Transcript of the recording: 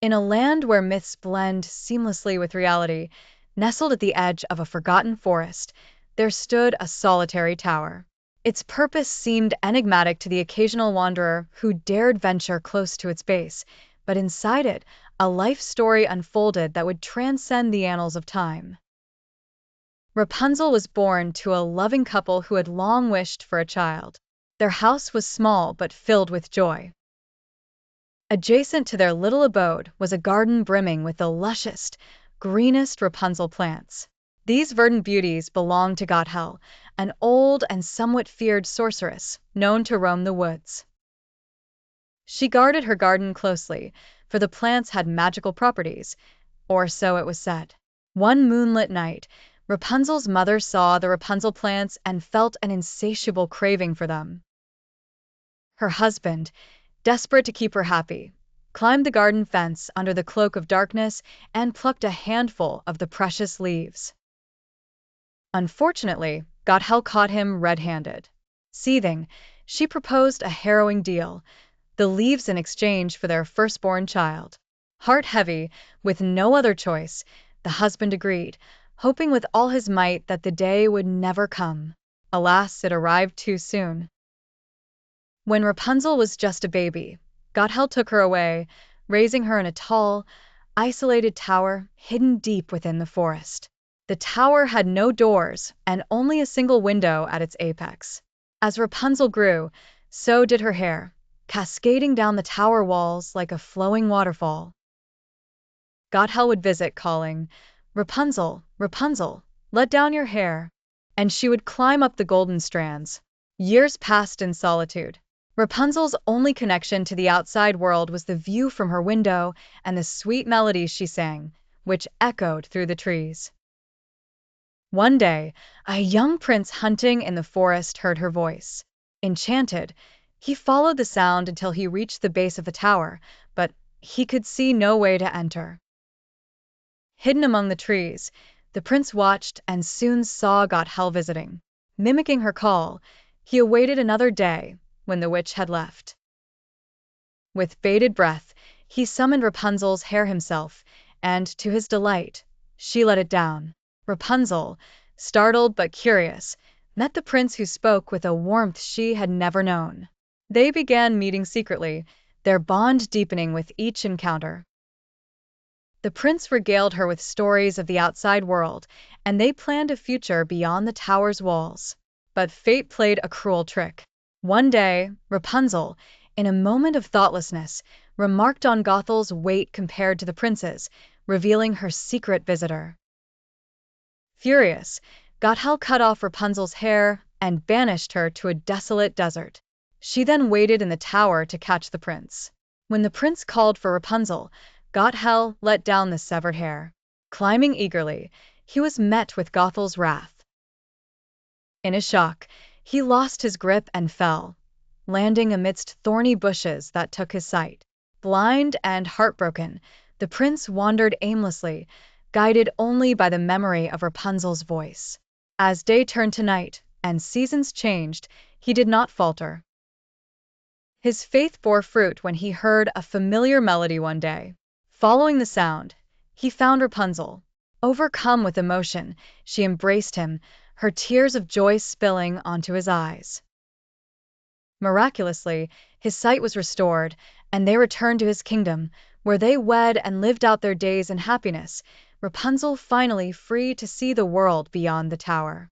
In a land where myths blend seamlessly with reality, nestled at the edge of a forgotten forest, there stood a solitary tower. Its purpose seemed enigmatic to the occasional wanderer who dared venture close to its base, but inside it, a life story unfolded that would transcend the annals of time. Rapunzel was born to a loving couple who had long wished for a child. Their house was small but filled with joy. Adjacent to their little abode was a garden brimming with the lushest, greenest Rapunzel plants. These verdant beauties belonged to Gothel, an old and somewhat feared sorceress known to roam the woods. She guarded her garden closely, for the plants had magical properties, or so it was said. One moonlit night, Rapunzel's mother saw the Rapunzel plants and felt an insatiable craving for them. Her husband, desperate to keep her happy, climbed the garden fence under the cloak of darkness and plucked a handful of the precious leaves. Unfortunately, Gothel caught him red-handed. Seething, she proposed a harrowing deal, the leaves in exchange for their firstborn child. Heart heavy, with no other choice, the husband agreed, hoping with all his might that the day would never come. Alas, it arrived too soon. When Rapunzel was just a baby, Gothel took her away, raising her in a tall, isolated tower hidden deep within the forest. The tower had no doors and only a single window at its apex. As Rapunzel grew, so did her hair, cascading down the tower walls like a flowing waterfall. Gothel would visit, calling, "Rapunzel, Rapunzel, let down your hair," and she would climb up the golden strands. Years passed in solitude. Rapunzel's only connection to the outside world was the view from her window and the sweet melodies she sang, which echoed through the trees. One day, a young prince hunting in the forest heard her voice. Enchanted, he followed the sound until he reached the base of the tower, but he could see no way to enter. Hidden among the trees, the prince watched and soon saw Gothel visiting. Mimicking her call, he awaited another day when the witch had left. With bated breath, he summoned Rapunzel's hair himself, and, to his delight, she let it down. Rapunzel, startled but curious, met the prince who spoke with a warmth she had never known. They began meeting secretly, their bond deepening with each encounter. The prince regaled her with stories of the outside world, and they planned a future beyond the tower's walls. But fate played a cruel trick. One day, Rapunzel, in a moment of thoughtlessness, remarked on Gothel's weight compared to the prince's, revealing her secret visitor. Furious, Gothel cut off Rapunzel's hair and banished her to a desolate desert. She then waited in the tower to catch the prince. When the prince called for Rapunzel, Gothel let down the severed hair. Climbing eagerly, he was met with Gothel's wrath. In a shock, he lost his grip and fell, landing amidst thorny bushes that took his sight. Blind and heartbroken, the prince wandered aimlessly, guided only by the memory of Rapunzel's voice. As day turned to night and seasons changed, he did not falter. His faith bore fruit when he heard a familiar melody one day. Following the sound, he found Rapunzel. Overcome with emotion, she embraced him, her tears of joy spilling onto his eyes. Miraculously, his sight was restored, and they returned to his kingdom, where they wed and lived out their days in happiness, Rapunzel finally free to see the world beyond the tower.